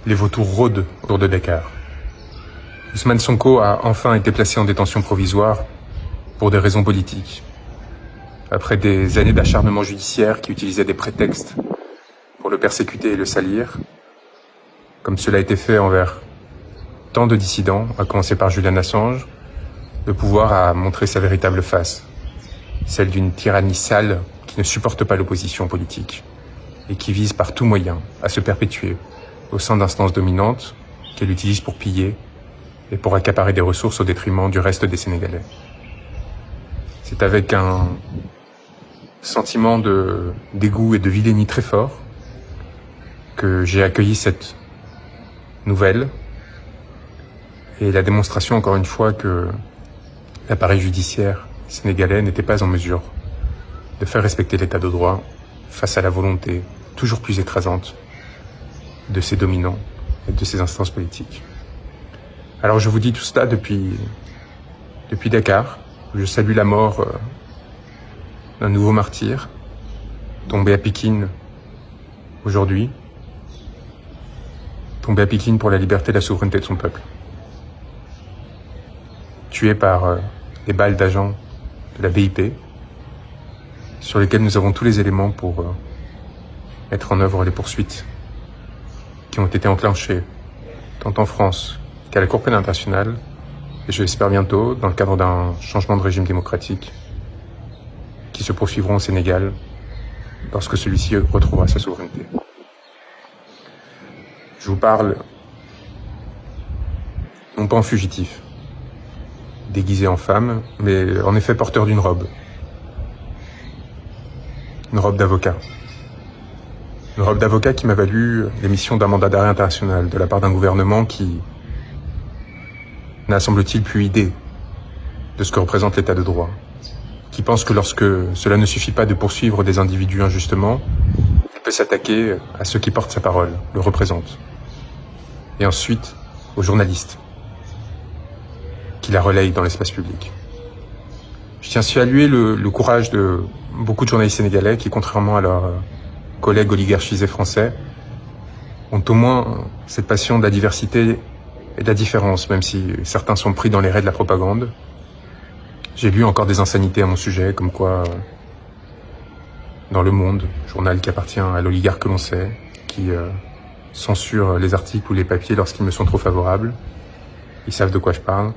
les vautours rôdent autour de Dakar. Ousmane Sonko a enfin été placé en détention provisoire pour des raisons politiques. Après des années d'acharnement judiciaire qui utilisaient des prétextes pour le persécuter et le salir, comme cela a été fait envers tant de dissidents, à commencer par Julian Assange, le pouvoir a montré sa véritable face, celle d'une tyrannie sale qui ne supporte pas l'opposition politique et qui vise par tout moyen à se perpétuer au sein d'instances dominantes qu'elle utilise pour piller et pour accaparer des ressources au détriment du reste des Sénégalais. C'est avec un sentiment de dégoût et de vilainie très fort que j'ai accueilli cette nouvelle et la démonstration, encore une fois, que l'appareil judiciaire sénégalais n'était pas en mesure de faire respecter l'état de droit face à la volonté toujours plus écrasante de ses dominants et de ses instances politiques. Alors je vous dis tout cela depuis Dakar. Je salue la mort d'un nouveau martyr, tombé à Pikine aujourd'hui, tombé à Pikine pour la liberté et la souveraineté de son peuple. Tué par des balles d'agents de la BIP, sur lesquels nous avons tous les éléments pour mettre en œuvre les poursuites qui ont été enclenchées tant en France qu'à la Cour pénale internationale, et je l'espère bientôt dans le cadre d'un changement de régime démocratique qui se poursuivront au Sénégal lorsque celui-ci retrouvera sa souveraineté. Je vous parle non pas en fugitif, déguisé en femme, mais en effet porteur d'une robe. Une robe d'avocat. Une robe d'avocat qui m'a valu l'émission d'un mandat d'arrêt international de la part d'un gouvernement qui n'a, semble-t-il, plus idée de ce que représente l'état de droit, qui pense que lorsque cela ne suffit pas de poursuivre des individus injustement, il peut s'attaquer à ceux qui portent sa parole, le représentent, et ensuite aux journalistes qui la relayent dans l'espace public. Je tiens à saluer le courage de beaucoup de journalistes sénégalais qui, contrairement à leurs collègues oligarchisés français, ont au moins cette passion de la diversité et de la différence, même si certains sont pris dans les raies de la propagande. J'ai lu encore des insanités à mon sujet, comme quoi, dans Le Monde, journal qui appartient à l'oligarque que l'on sait, qui censure les articles ou les papiers lorsqu'ils me sont trop favorables, ils savent de quoi je parle,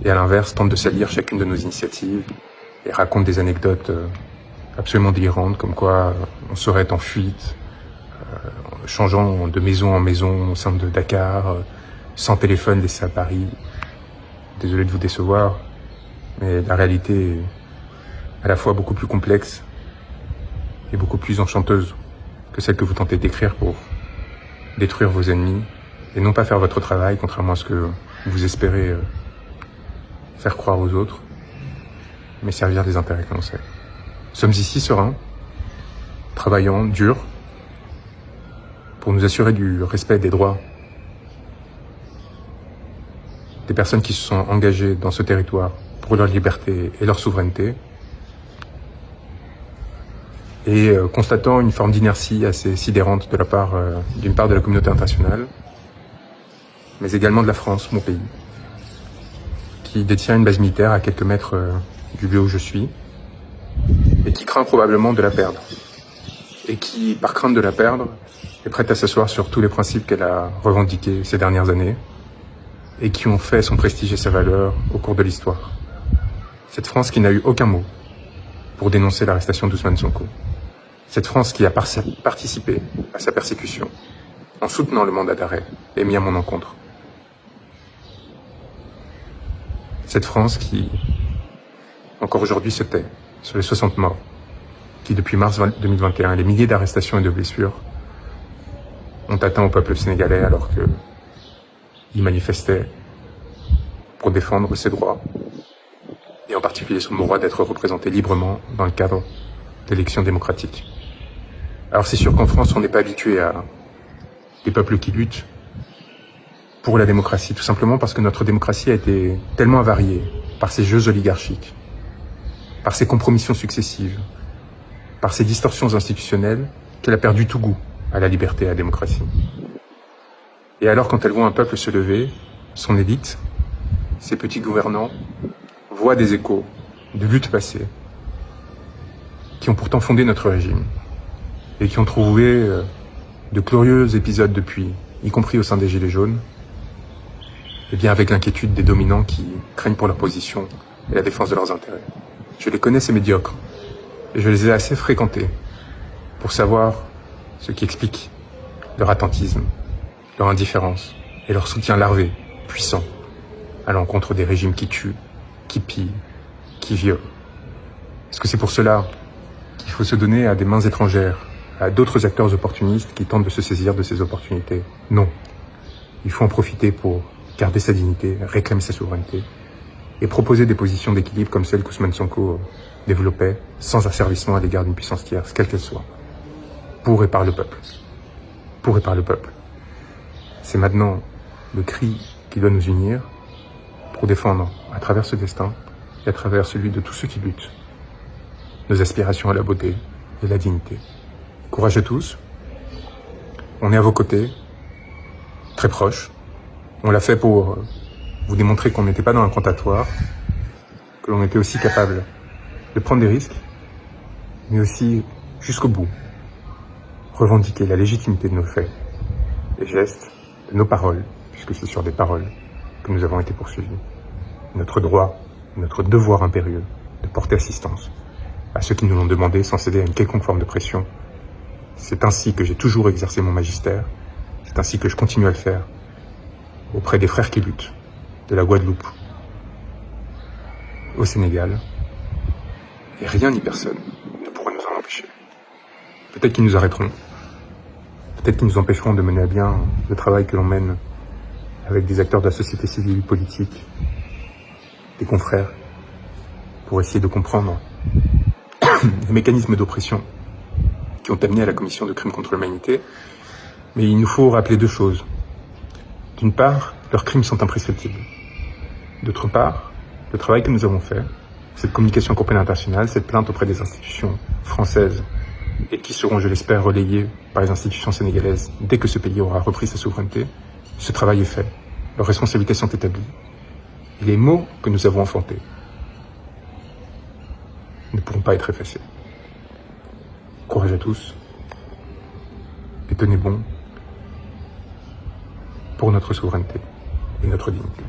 et à l'inverse, tente de salir chacune de nos initiatives et raconte des anecdotes absolument délirantes, comme quoi on serait en fuite, changeant de maison en maison au sein de Dakar, sans téléphone laissé à Paris. Désolé de vous décevoir, mais la réalité est à la fois beaucoup plus complexe et beaucoup plus enchanteuse que celle que vous tentez d'écrire pour détruire vos ennemis et non pas faire votre travail, contrairement à ce que vous espérez faire croire aux autres, mais servir des intérêts que l'on sait. Nous sommes ici sereins, travaillant, dur, pour nous assurer du respect des droits des personnes qui se sont engagées dans ce territoire pour leur liberté et leur souveraineté, et constatant une forme d'inertie assez sidérante de la part, d'une part de la communauté internationale, mais également de la France, mon pays, qui détient une base militaire à quelques mètres du lieu où je suis, et qui craint probablement de la perdre, et qui, par crainte de la perdre, est prête à s'asseoir sur tous les principes qu'elle a revendiqués ces dernières années, et qui ont fait son prestige et sa valeur au cours de l'histoire. Cette France qui n'a eu aucun mot pour dénoncer l'arrestation d'Ousmane Sonko. Cette France qui a participé à sa persécution en soutenant le mandat d'arrêt émis à mon encontre. Cette France qui, encore aujourd'hui, se tait sur les 60 morts, qui depuis mars 2021, les milliers d'arrestations et de blessures ont atteint au peuple sénégalais alors qu'il manifestait pour défendre ses droits, et en particulier son droit d'être représenté librement dans le cadre d'élections démocratiques. Alors c'est sûr qu'en France, on n'est pas habitué à des peuples qui luttent pour la démocratie, tout simplement parce que notre démocratie a été tellement avariée par ces jeux oligarchiques, par ces compromissions successives, par ces distorsions institutionnelles, qu'elle a perdu tout goût à la liberté et à la démocratie. Et alors quand elles voient un peuple se lever, son élite, ses petits gouvernants, voient des échos de luttes passées, qui ont pourtant fondé notre régime, et qui ont trouvé de glorieux épisodes depuis, y compris au sein des Gilets jaunes, et bien avec l'inquiétude des dominants qui craignent pour leur position et la défense de leurs intérêts. Je les connais, ces médiocres, et je les ai assez fréquentés pour savoir ce qui explique leur attentisme, leur indifférence et leur soutien larvé, puissant, à l'encontre des régimes qui tuent, qui pillent, qui violent. Est-ce que c'est pour cela qu'il faut se donner à des mains étrangères, à d'autres acteurs opportunistes qui tentent de se saisir de ces opportunités? Non. Il faut en profiter pour garder sa dignité, réclamer sa souveraineté et proposer des positions d'équilibre comme celles qu'Ousmane Sonko développait, sans asservissement à l'égard d'une puissance tierce, quelle qu'elle soit. Pour et par le peuple. Pour et par le peuple. C'est maintenant le cri qui doit nous unir pour défendre, à travers ce destin et à travers celui de tous ceux qui luttent, nos aspirations à la beauté et la dignité. Courage à tous. On est à vos côtés, très proches. On l'a fait pour vous démontrer qu'on n'était pas dans un comptatoire, que l'on était aussi capable de prendre des risques, mais aussi, jusqu'au bout, revendiquer la légitimité de nos faits, des gestes, de nos paroles, puisque c'est sur des paroles que nous avons été poursuivis. Notre droit et notre devoir impérieux de porter assistance à ceux qui nous l'ont demandé sans céder à une quelconque forme de pression. C'est ainsi que j'ai toujours exercé mon magistère, c'est ainsi que je continue à le faire auprès des frères qui luttent, de la Guadeloupe au Sénégal, et rien ni personne ne pourra nous en empêcher. Peut-être qu'ils nous arrêteront, peut-être qu'ils nous empêcheront de mener à bien le travail que l'on mène avec des acteurs de la société civile, politique, des confrères, pour essayer de comprendre les mécanismes d'oppression qui ont amené à la commission de crimes contre l'humanité. Mais il nous faut rappeler deux choses. D'une part, leurs crimes sont imprescriptibles. D'autre part, le travail que nous avons fait, cette communication complète internationale, cette plainte auprès des institutions françaises et qui seront, je l'espère, relayées par les institutions sénégalaises dès que ce pays aura repris sa souveraineté, ce travail est fait. Leurs responsabilités sont établies. Et les mots que nous avons enfantés ne pourront pas être effacés. Courage à tous et tenez bon pour notre souveraineté et notre dignité.